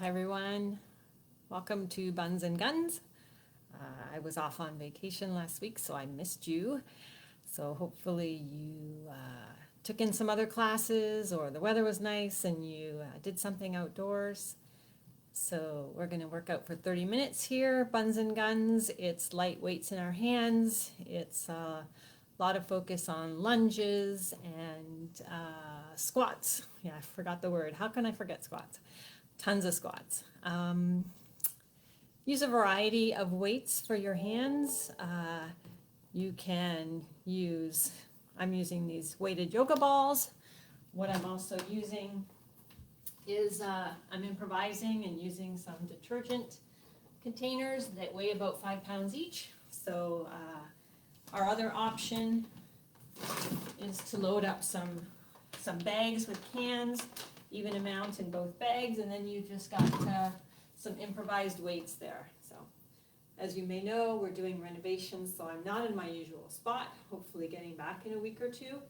Hi everyone, welcome to Buns and Guns. I was off on vacation last week, so I missed you. So hopefully you took in some other classes or the weather was nice and you did something outdoors. So we're going to work out for 30 minutes here, Buns and Guns. It's light weights in our hands. It's a lot of focus on lunges and squats. Yeah, I forgot the word. How can I forget squats? Tons of squats. Use a variety of weights for your hands. You can use, I'm using these weighted yoga balls. What I'm also using is I'm improvising and using some detergent containers that weigh about 5 pounds each. So our other option is to load up some bags with cans, even amount in both bags, and then you just got some improvised weights there. So as you may know, we're doing renovations, so I'm not in my usual spot, hopefully getting back in a week or two,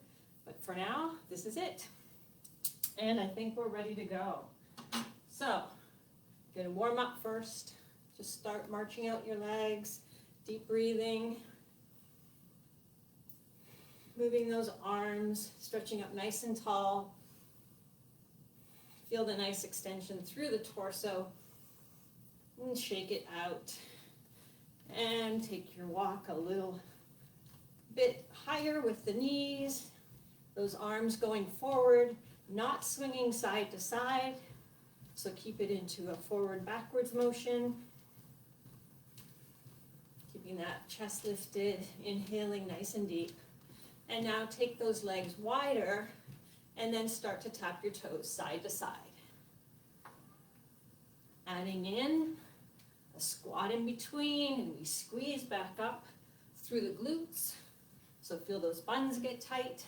but for now, this is it. And I think we're ready to go. So, gonna warm up first, just start marching out your legs, deep breathing, moving those arms, stretching up nice and tall. Feel the nice extension through the torso and shake it out. And take your walk a little bit higher with the knees, those arms going forward, not swinging side to side. So keep it into a forward-backwards motion. Keeping that chest lifted, inhaling nice and deep. And now take those legs wider and then start to tap your toes side to side. Adding in a squat in between, and we squeeze back up through the glutes. So feel those buns get tight,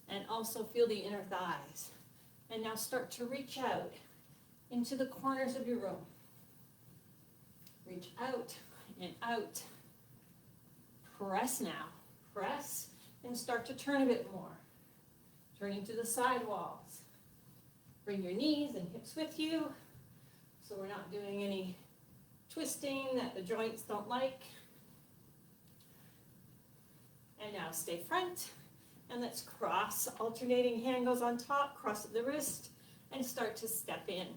and also feel the inner thighs. And now start to reach out into the corners of your room. Reach out and out. Press now. Press and start to turn a bit more. Turning to the side walls. Bring your knees and hips with you, so we're not doing any twisting that the joints don't like. And now stay front, and let's cross. Alternating hand goes on top, cross at the wrist, and start to step in.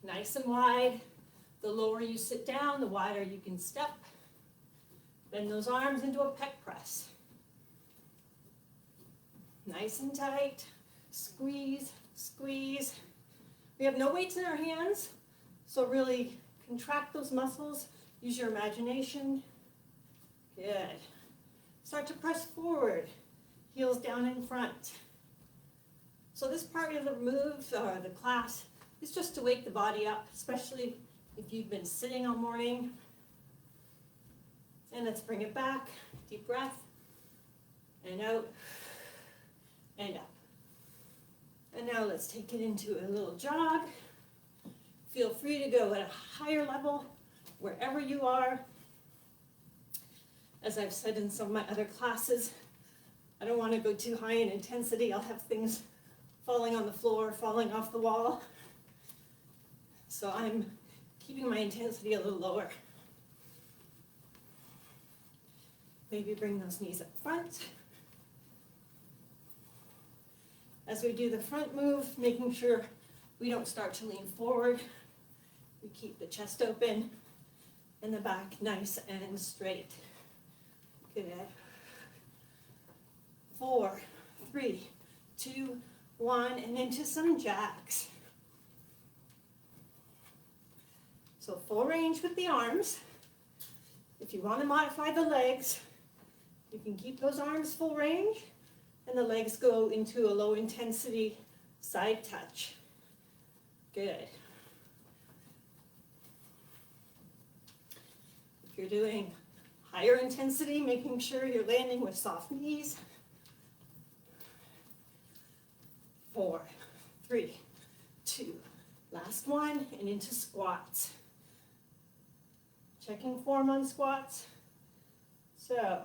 Nice and wide. The lower you sit down, the wider you can step. Bend those arms into a pec press. Nice and tight. Squeeze, squeeze. We have no weights in our hands, so really contract those muscles. Use your imagination. Good. Start to press forward. Heels down in front. So this part of the move, the class, is just to wake the body up, especially if you've been sitting all morning. And let's bring it back. Deep breath. And out. And up. And now let's take it into a little jog. Feel free to go at a higher level, wherever you are. As I've said in some of my other classes, I don't want to go too high in intensity. I'll have things falling on the floor, falling off the wall. So I'm keeping my intensity a little lower. Maybe bring those knees up front. As we do the front move, making sure we don't start to lean forward. We keep the chest open and the back nice and straight. Good. 4, 3, 2, 1, and into some jacks. So full range with the arms. If you want to modify the legs, you can keep those arms full range, and the legs go into a low intensity side touch. Good. If you're doing higher intensity, making sure you're landing with soft knees. 4, 3, 2, last one, and into squats. Checking form on squats. So,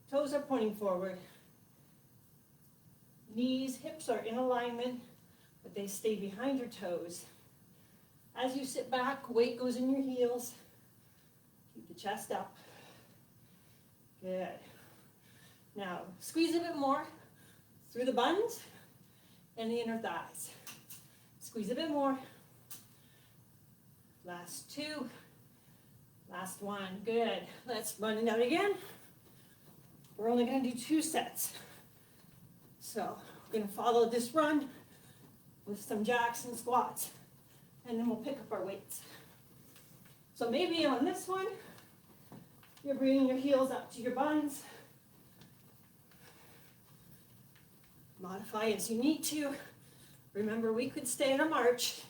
toes are pointing forward. Knees, hips are in alignment. but they stay behind your toes. As you sit back, weight goes in your heels. Keep the chest up. Good. Now, squeeze a bit more through the buns and the inner thighs. Squeeze a bit more. Last two. Last one. Good. Let's run it out again. We're only going to do 2 sets. So we're going to follow this run with some jacks and squats, and then we'll pick up our weights. So maybe on this one, you're bringing your heels up to your buns. Modify as you need to. Remember, we could stay in a march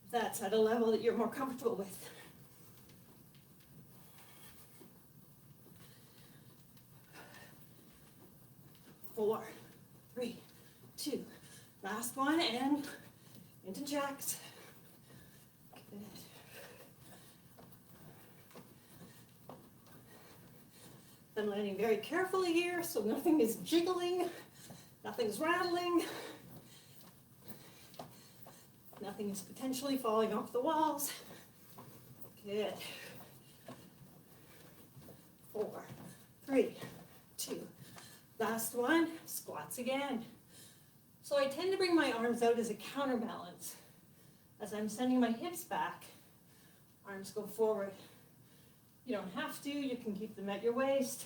if that's at a level that you're more comfortable with. Four, 3, 2. Last one, and into jacks. Good. I'm landing very carefully here, so nothing is jiggling, nothing's rattling, nothing is potentially falling off the walls. Good. 4, 3, 2. Last one, squats again. So I tend to bring my arms out as a counterbalance. As I'm sending my hips back, arms go forward. You don't have to, you can keep them at your waist.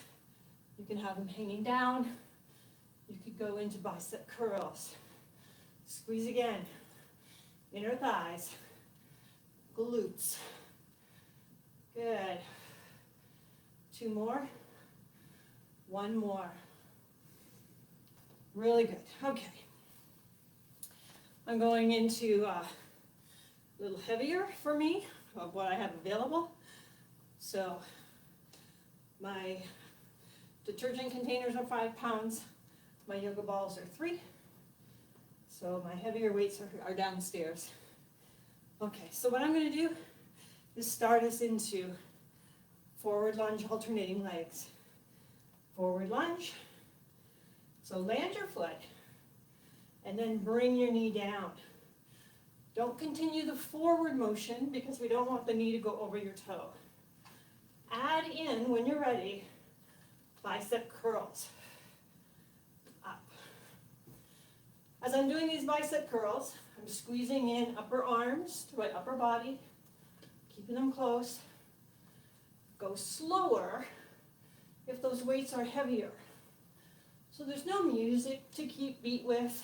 You can have them hanging down. You could go into bicep curls. Squeeze again. Inner thighs, glutes. Good. 2 more. 1 more. Really good. Okay. I'm going into a little heavier for me of what I have available. So my detergent containers are 5 pounds. My yoga balls are 3. So my heavier weights are downstairs. Okay, so what I'm going to do is start us into forward lunge, alternating legs. Forward lunge. So land your foot and then bring your knee down. Don't continue the forward motion because we don't want the knee to go over your toe. Add in, when you're ready, bicep curls. Up. As I'm doing these bicep curls, I'm squeezing in upper arms to my upper body, keeping them close. Go slower if those weights are heavier. So there's no music to keep beat with.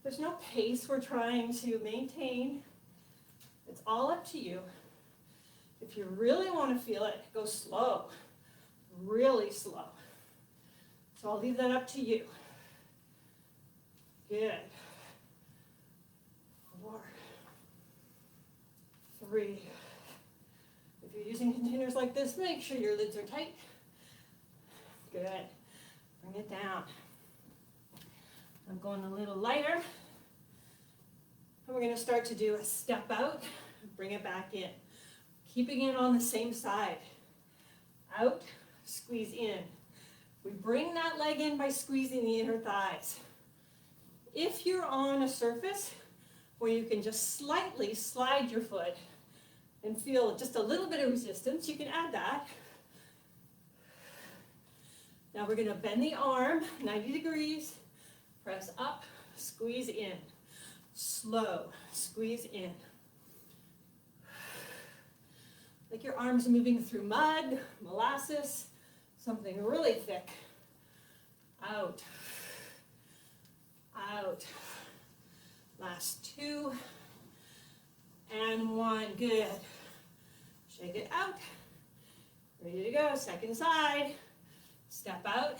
There's no pace we're trying to maintain. It's all up to you. If you really want to feel it, go slow, really slow. So I'll leave that up to you. Good. 4, 3. If you're using containers like this, make sure your lids are tight. Good. Bring it down. I'm going a little lighter. And we're going to start to do a step out, bring it back in. Keeping it on the same side. Out, squeeze in. We bring that leg in by squeezing the inner thighs. If you're on a surface where you can just slightly slide your foot and feel just a little bit of resistance, you can add that. Now we're going to bend the arm 90 degrees, press up, squeeze in. Slow, squeeze in. Like your arms moving through mud, molasses, something really thick. Out, out. Last 2, and 1, good. Shake it out. Ready to go, second side. Step out,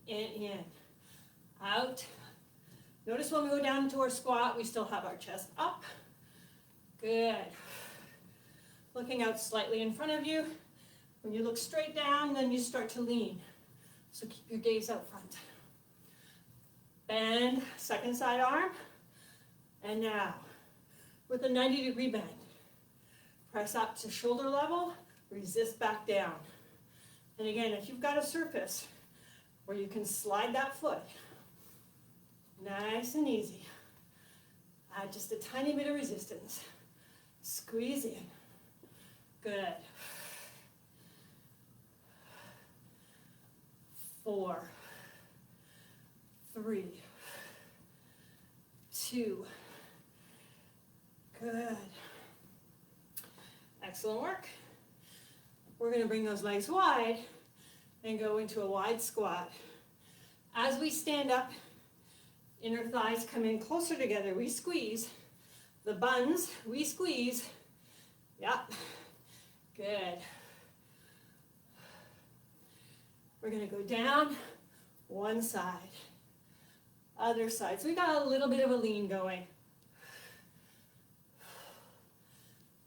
and in. Out. Notice when we go down to our squat, we still have our chest up. Good. Looking out slightly in front of you. When you look straight down, then you start to lean. So keep your gaze out front. Bend, second side arm. And now, with a 90-degree bend, press up to shoulder level, resist back down. And again, if you've got a surface where you can slide that foot, nice and easy. Add just a tiny bit of resistance. Squeeze in. Good. 4, 3, 2. Good. Excellent work. We're going to bring those legs wide and go into a wide squat. As we stand up, inner thighs come in closer together. We squeeze. The buns, we squeeze. Yep. Good. We're going to go down one side, other side. So we got a little bit of a lean going.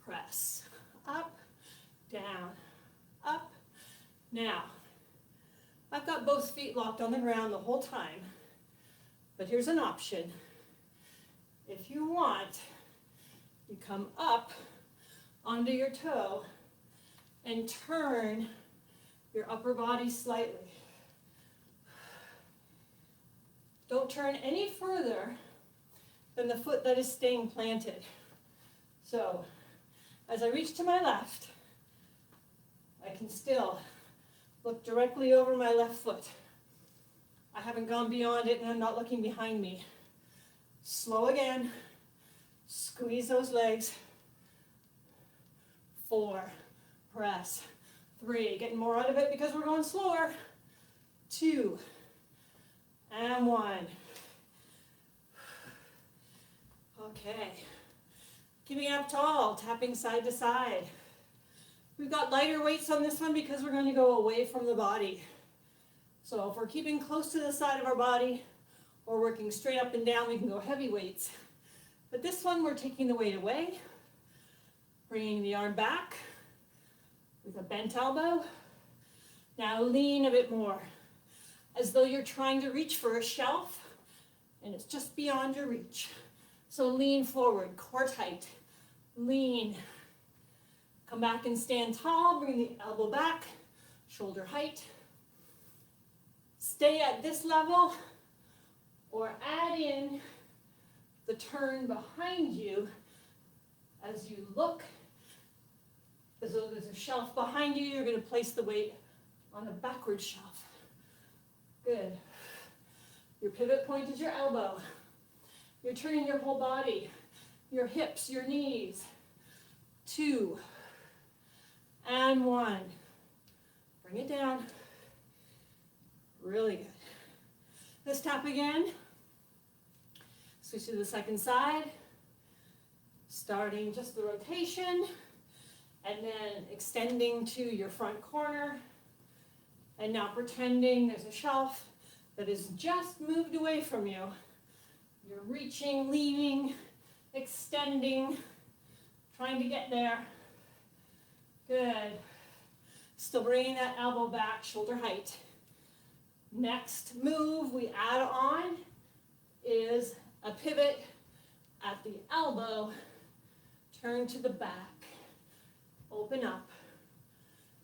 Press. Up, down, up. Now, I've got both feet locked on the ground the whole time. But here's an option. If you want, you come up onto your toe and turn your upper body slightly. Don't turn any further than the foot that is staying planted. So, as I reach to my left, I can still look directly over my left foot. I haven't gone beyond it and I'm not looking behind me. Slow again. Squeeze those legs. 4. Press. 3. Getting more out of it because we're going slower. 2. And 1. Okay. Keeping it up tall, tapping side to side. We've got lighter weights on this one because we're going to go away from the body. So if we're keeping close to the side of our body or working straight up and down, we can go heavy weights. But this one, we're taking the weight away, bringing the arm back with a bent elbow. Now lean a bit more, as though you're trying to reach for a shelf and it's just beyond your reach. So lean forward, core tight, lean. Come back and stand tall, bring the elbow back, shoulder height. Stay at this level or add in the turn behind you as you look as though there's a shelf behind you. You're going to place the weight on a backward shelf. Good. Your pivot point is your elbow. You're turning your whole body, your hips, your knees. 2 and 1. Bring it down. Really good. Let's tap again. Switch to the second side. Starting just the rotation and then extending to your front corner. And now pretending there's a shelf that is just moved away from you. You're reaching, leaning, extending, trying to get there. Good. Still bringing that elbow back, shoulder height. Next move we add on is a pivot at the elbow. Turn to the back. Open up.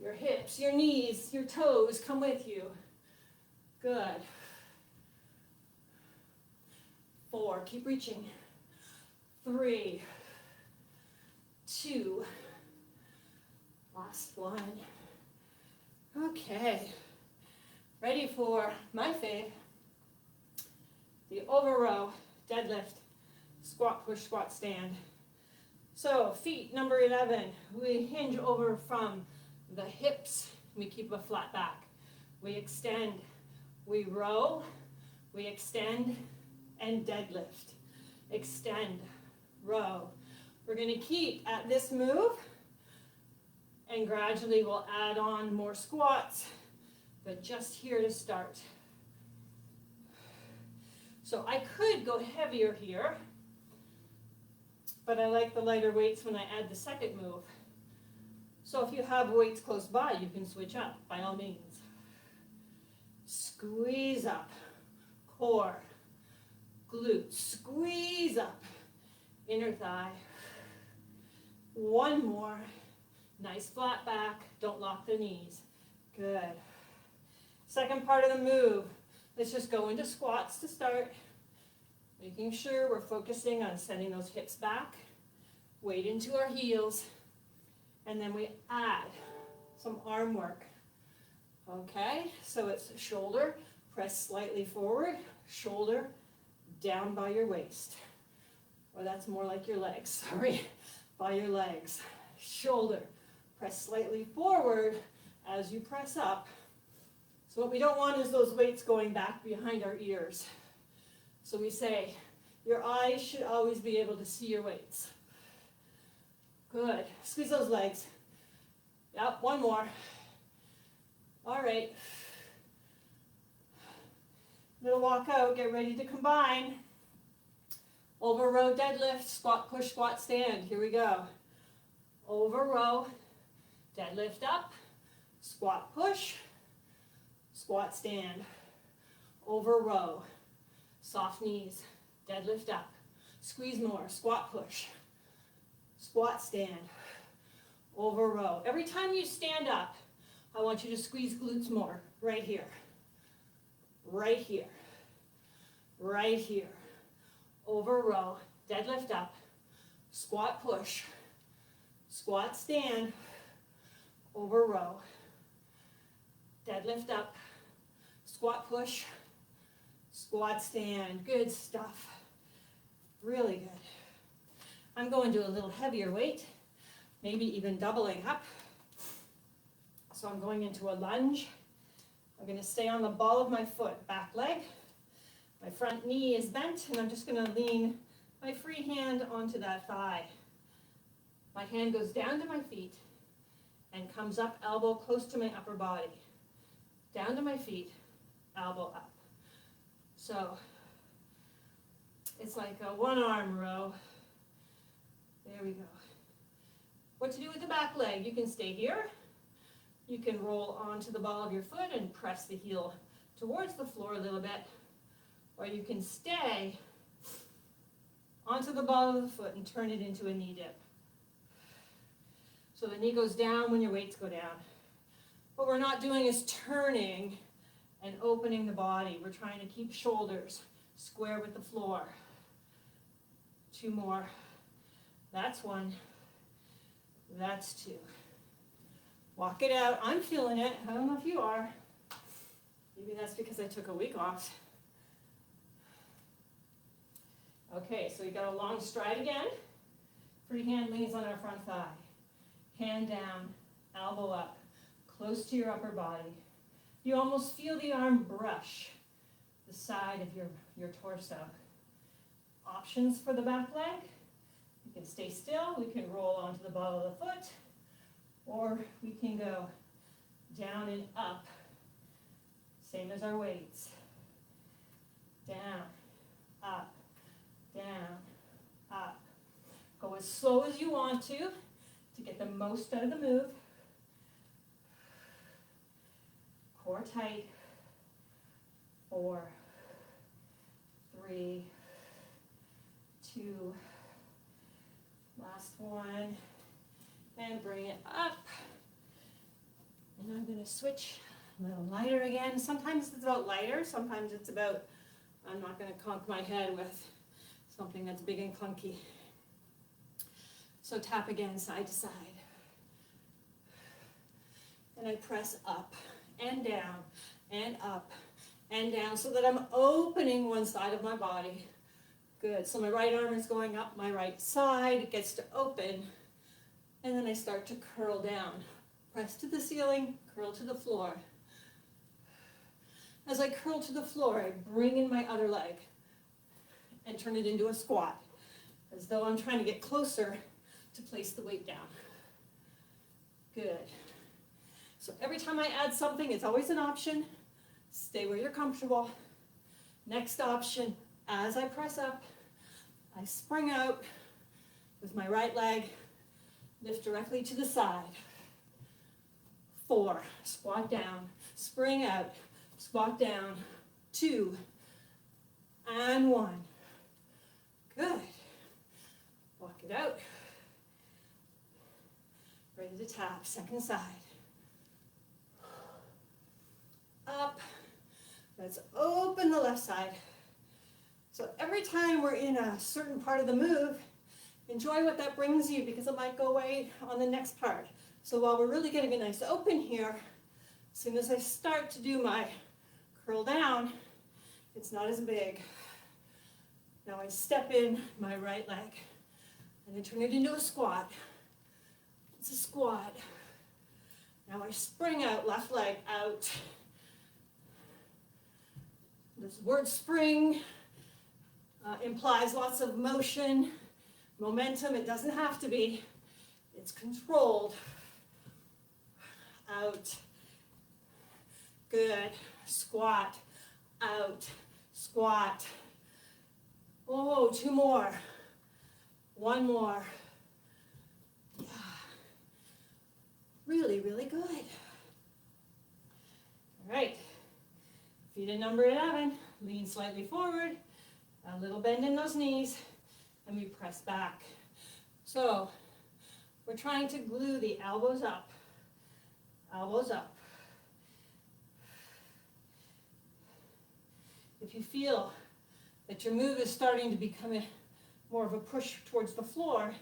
Your hips, your knees, your toes come with you. Good. 4, keep reaching. 3, 2, last one. Okay, ready for my fave, the over row, deadlift, squat, push, squat, stand. So feet number 11, we hinge over from the hips, we keep a flat back. We extend, we row, we extend, and deadlift. Extend, row. We're going to keep at this move, and gradually we'll add on more squats, but just here to start. So I could go heavier here, but I like the lighter weights when I add the second move. So if you have weights close by, you can switch up, by all means. Squeeze up, core, glutes, squeeze up, inner thigh. One more, nice flat back, don't lock the knees. Good. Second part of the move, let's just go into squats to start. Making sure we're focusing on sending those hips back, weight into our heels, and then we add some arm work. Okay, so it's shoulder, press slightly forward, shoulder down by your waist. Or that's more like your legs, sorry, by your legs. Shoulder, press slightly forward as you press up. So what we don't want is those weights going back behind our ears. So we say, your eyes should always be able to see your weights. Good. Squeeze those legs. Yep, one more. All right. Little walk out, get ready to combine. Over row deadlift, squat, push, squat, stand. Here we go. Over row, deadlift up, squat, push, squat, stand. Over row, soft knees, deadlift up, squeeze more, squat, push, squat, stand. Over row. Every time you stand up, I want you to squeeze glutes more. Right here. Right here. Right here. Over row. Deadlift up. Squat push. Squat stand. Over row. Deadlift up. Squat push. Squat stand. Good stuff. Really good. I'm going to a little heavier weight. Maybe even doubling up. So I'm going into a lunge. I'm going to stay on the ball of my foot, back leg. My front knee is bent, and I'm just going to lean my free hand onto that thigh. My hand goes down to my feet and comes up, elbow close to my upper body. Down to my feet, elbow up. So it's like a one-arm row. There we go. What to do with the back leg? You can stay here. You can roll onto the ball of your foot and press the heel towards the floor a little bit. Or you can stay onto the ball of the foot and turn it into a knee dip. So the knee goes down when your weights go down. What we're not doing is turning and opening the body. We're trying to keep shoulders square with the floor. Two more. That's one. That's two. Walk it out. I'm feeling it. I don't know if you are. Maybe that's because I took a week off. Okay, so we got a long stride again. Free hand leans on our front thigh. Hand down, elbow up, close to your upper body. You almost feel the arm brush the side of your torso. Options for the back leg. You can stay still. We can roll onto the ball of the foot. Or we can go down and up. Same as our weights. Down, up, down, up. Go as slow as you want to get the most out of the move. Core tight. 4, 3, 2, last one. And bring it up. And I'm going to switch a little lighter again. Sometimes it's about lighter. Sometimes it's about, I'm not going to conk my head with something that's big and clunky. So tap again, side to side. And I press up and down and up and down so that I'm opening one side of my body. Good. So my right arm is going up my right side. It gets to open. And then I start to curl down. Press to the ceiling, curl to the floor. As I curl to the floor, I bring in my other leg and turn it into a squat, as though I'm trying to get closer to place the weight down. Good. So every time I add something, it's always an option. Stay where you're comfortable. Next option, as I press up, I spring out with my right leg. Lift directly to the side. 4, squat down, spring out, squat down. 2, and 1. Good. Walk it out. Ready to tap, second side. Up. Let's open the left side. So every time we're in a certain part of the move, enjoy what that brings you because it might go away on the next part. So while we're really getting a nice open here, as soon as I start to do my curl down, it's not as big. Now I step in my right leg and I turn it into a squat. It's a squat. Now I spring out, left leg out. This word spring implies lots of motion, momentum. It doesn't have to be. It's controlled. Out. Good. Squat. Out. Squat. Oh, 2 more. 1 more. Yeah. Really, really good. All right. Feet at number 11. Lean slightly forward. A little bend in those knees. And we press back. So, we're trying to glue the elbows up. Elbows up. If you feel that your move is starting to become more of a push towards the floor,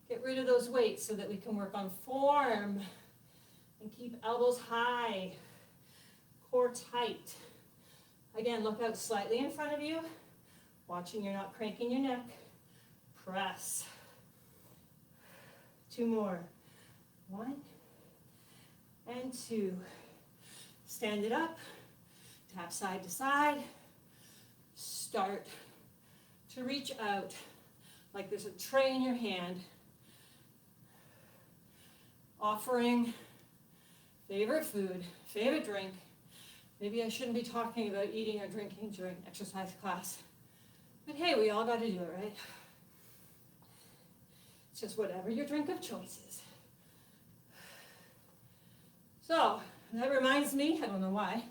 get rid of those weights so that we can work on form and keep elbows high, core tight. Again, look out slightly in front of you, watching you're not cranking your neck. Press. 2 more. 1 and 2. Stand it up, tap side to side. Start to reach out like there's a tray in your hand, offering favorite food, favorite drink. Maybe I shouldn't be talking about eating or drinking during exercise class, but hey, we all got to do it, right? It's just whatever your drink of choice is. So that reminds me, I don't know why,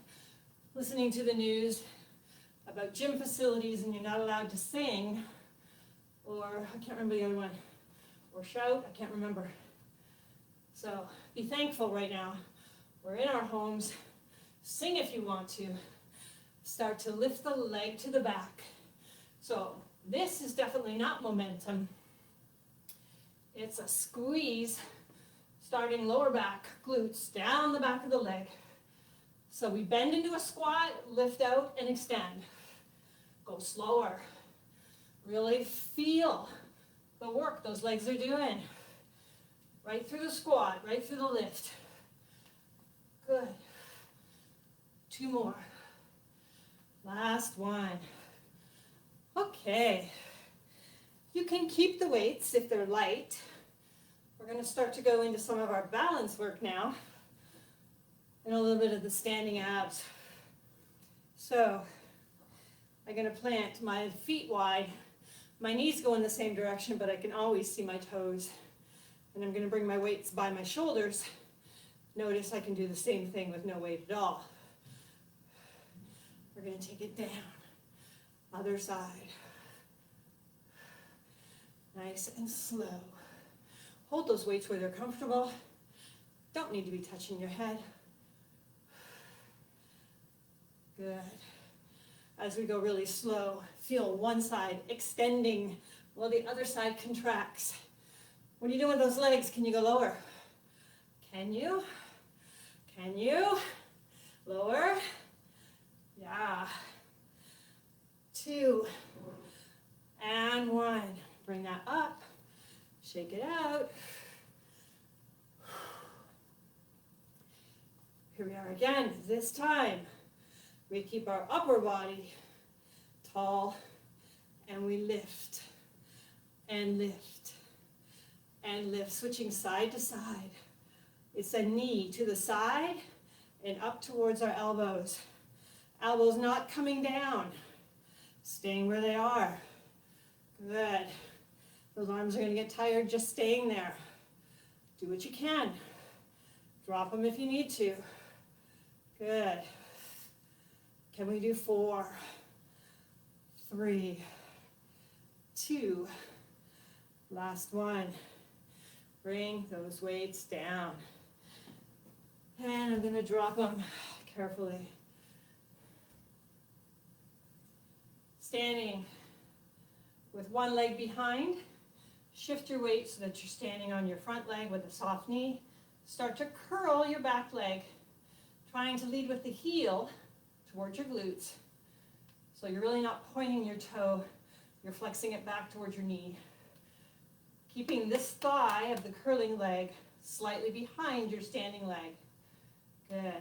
listening to the news about gym facilities and you're not allowed to sing, or I can't remember the other one, or shout, I can't remember. So be thankful right now. We're in our homes. Sing if you want to. Start to lift the leg to the back. So this is definitely not momentum. It's a squeeze, starting lower back, glutes, down the back of the leg. So we bend into a squat, lift out, and extend. Go slower. Really feel the work those legs are doing. Right through the squat, right through the lift. Good. 2 more. Last one. Okay. You can keep the weights if they're light. We're going to start to go into some of our balance work now. And a little bit of the standing abs. So, I'm going to plant my feet wide. My knees go in the same direction, but I can always see my toes. And I'm going to bring my weights by my shoulders. Notice I can do the same thing with no weight at all. We're going to take it down. Other side. Nice and slow. Hold those weights where they're comfortable. Don't need to be touching your head. Good. As we go really slow, feel one side extending while the other side contracts. What are you doing with those legs? Can you go lower? Can you? Can you? Lower. Yeah. 2 and 1. Bring that up. Shake it out. Here we are again. This time, we keep our upper body tall, and we lift, and lift, and lift, switching side to side. It's a knee to the side and up towards our elbows. Elbows not coming down, staying where they are. Good. Those arms are going to get tired just staying there. Do what you can. Drop them if you need to. Good. Can we do 4, 3, 2, last one. Bring those weights down. And I'm going to drop them carefully. Standing with one leg behind, shift your weight so that you're standing on your front leg with a soft knee. Start to curl your back leg, trying to lead with the heel towards your glutes. So you're really not pointing your toe, you're flexing it back towards your knee. Keeping this thigh of the curling leg slightly behind your standing leg. Good.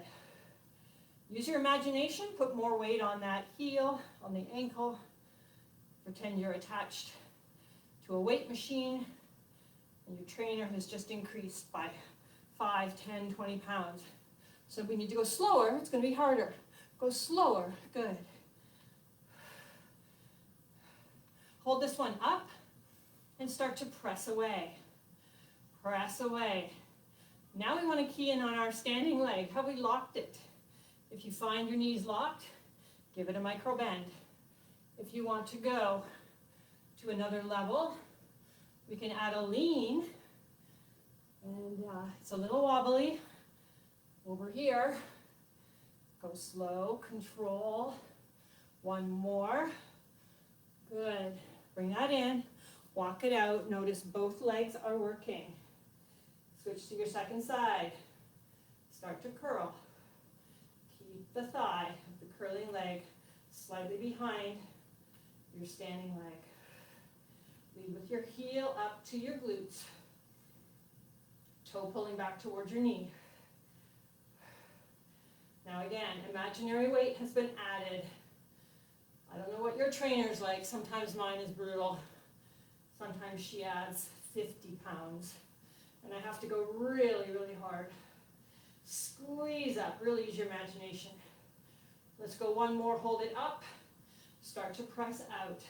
Use your imagination, put more weight on that heel, on the ankle. Pretend you're attached to a weight machine and your trainer has just increased by 5, 10, 20 pounds. So if we need to go slower, it's going to be harder. Go slower. Good. Hold this one up and start to press away. Press away. Now we want to key in on our standing leg. Have we locked it? If you find your knees locked, give it a micro bend. If you want to go to another level, we can add a lean. And it's a little wobbly. Over here. Go slow, control. One more. Good. Bring that in. Walk it out. Notice both legs are working. Switch to your second side. Start to curl. Keep the thigh of the curling leg slightly behind your standing leg. Lead with your heel up to your glutes. Toe pulling back towards your knee. Now again, imaginary weight has been added. I don't know what your trainer's like. Sometimes mine is brutal. Sometimes she adds 50 pounds. And I have to go really, really hard. Squeeze up, really use your imagination. Let's go one more, hold it up. Start to press out.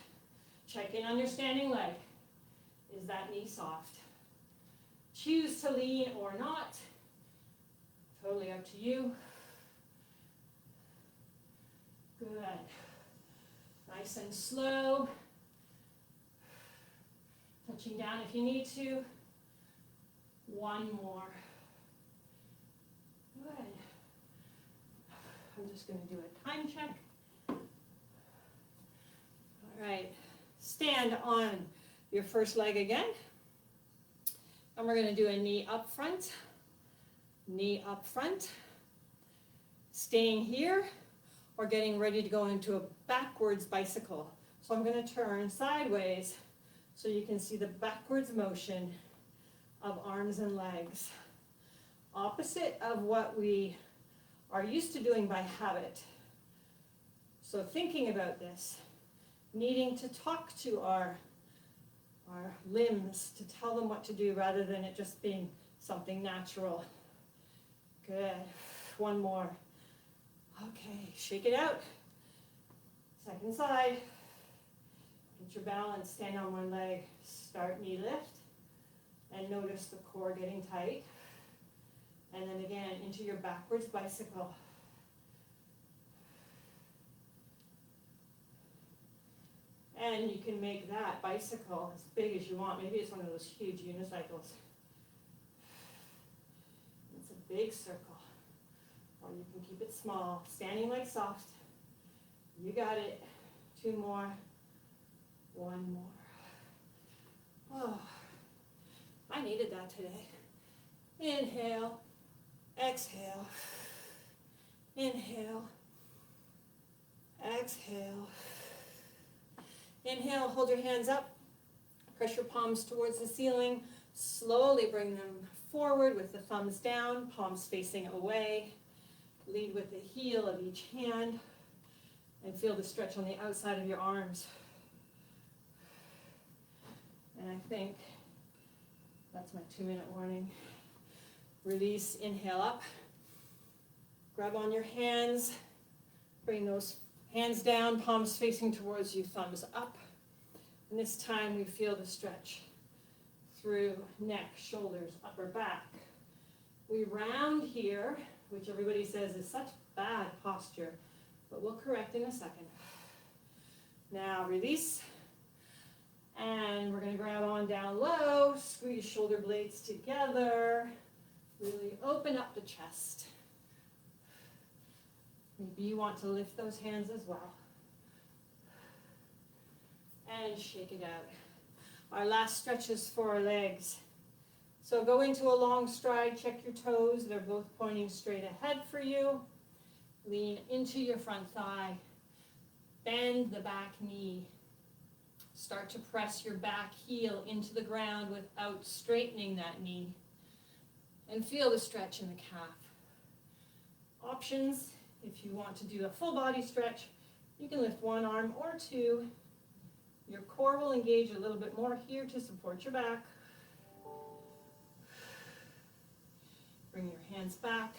Check in on your standing leg. Is that knee soft? Choose to lean or not. Totally up to you. Good. Nice and slow. Touching down if you need to. One more. Good. I'm just going to do a time check. All right. Stand on your first leg again. And we're going to do a knee up front. Knee up front. Staying here or getting ready to go into a backwards bicycle. So I'm going to turn sideways so you can see the backwards motion of arms and legs. Opposite of what we are used to doing by habit. So thinking about this, needing to talk to our limbs to tell them what to do rather than it just being something natural. Good. One more. Okay, shake it out. Second side. Get your balance, stand on one leg, start knee lift, and notice the core getting tight. And then again, into your backwards bicycle. And you can make that bicycle as big as you want. Maybe it's one of those huge unicycles. It's a big circle. Or you can keep it small. Standing leg soft. You got it. Two more. One more. Oh, I needed that today. Inhale. Exhale. Inhale. Exhale. Inhale, hold your hands up. Press your palms towards the ceiling. Slowly bring them forward with the thumbs down, palms facing away. Lead with the heel of each hand and feel the stretch on the outside of your arms. And I think that's my 2-minute warning. Release, inhale up. Grab on your hands. Bring those hands down, palms facing towards you, thumbs up. And this time we feel the stretch through neck, shoulders, upper back. We round here, which everybody says is such bad posture, but we'll correct in a second. Now release. And we're going to grab on down low, squeeze shoulder blades together, really open up the chest. Maybe you want to lift those hands as well. and shake it out. Our last stretches for our legs. So go into a long stride, check your toes, they're both pointing straight ahead for you. Lean into your front thigh, bend the back knee. Start to press your back heel into the ground without straightening that knee. And feel the stretch in the calf. Options, if you want to do a full body stretch, you can lift one arm or two. Your core will engage a little bit more here to support your back. Bring your hands back,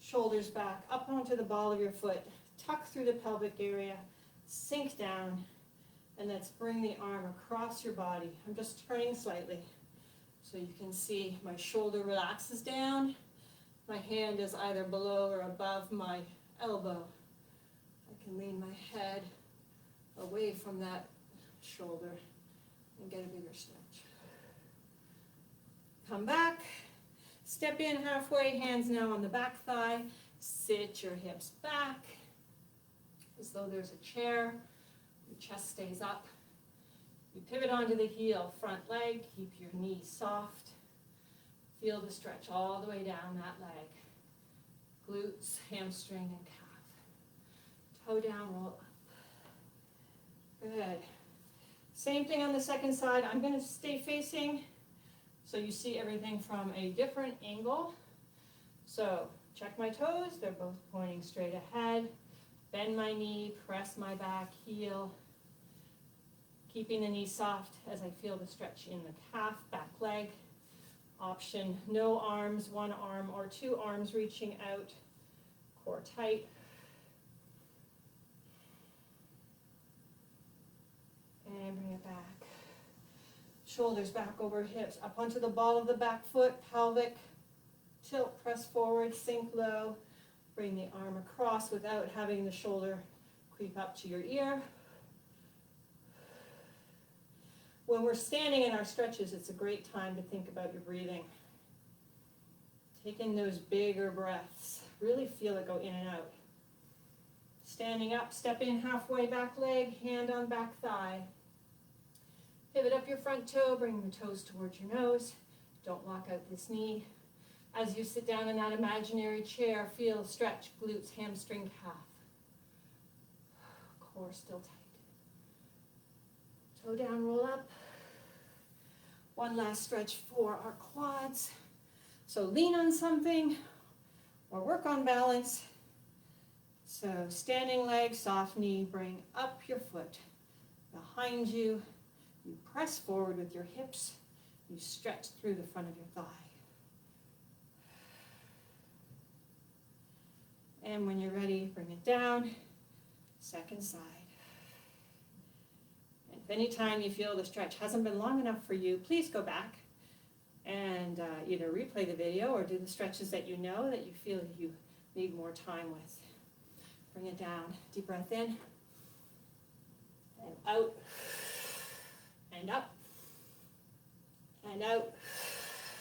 shoulders back, up onto the ball of your foot. Tuck through the pelvic area, sink down, and let's bring the arm across your body. I'm just turning slightly so you can see my shoulder relaxes down. My hand is either below or above my elbow. I can lean my head away from that shoulder and get a bigger stretch. Come back, step in halfway, hands now on the back thigh. Sit your hips back as though there's a chair. Your chest stays up. You pivot onto the heel, front leg, keep your knee soft. Feel the stretch all the way down that leg. Glutes, hamstring, and calf. Toe down, roll up. Good. Same thing on the second side. I'm going to stay facing so you see everything from a different angle. So check my toes. They're both pointing straight ahead. Bend my knee, press my back heel. Keeping the knee soft as I feel the stretch in the calf, back leg. Option, no arms, one arm or two arms reaching out. Core tight. And bring it back. Shoulders back over hips, up onto the ball of the back foot, pelvic. Tilt, press forward, sink low. Bring the arm across without having the shoulder creep up to your ear. When we're standing in our stretches, it's a great time to think about your breathing. Take in those bigger breaths. Really feel it go in and out. Standing up, step in halfway, back leg, hand on back thigh. Pivot up your front toe, bring the toes towards your nose. Don't lock out this knee. As you sit down in that imaginary chair, feel stretch, glutes, hamstring, calf. Core still tight. Toe down, roll up. One last stretch for our quads. So lean on something or work on balance. So standing leg, soft knee, bring up your foot behind you. You press forward with your hips. You stretch through the front of your thigh. And when you're ready, bring it down. Second side. And if any time you feel the stretch hasn't been long enough for you, please go back and either replay the video or do the stretches that you know that you feel you need more time with. Bring it down. Deep breath in. And out. And up. And out.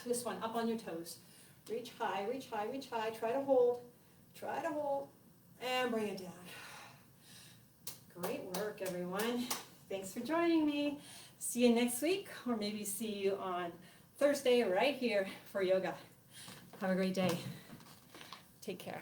This one, up on your toes. Reach high, reach high, reach high. Try to hold. Try to hold. And bring it down. Great work, everyone. Thanks for joining me. See you next week, or maybe see you on Thursday right here for yoga. Have a great day. Take care.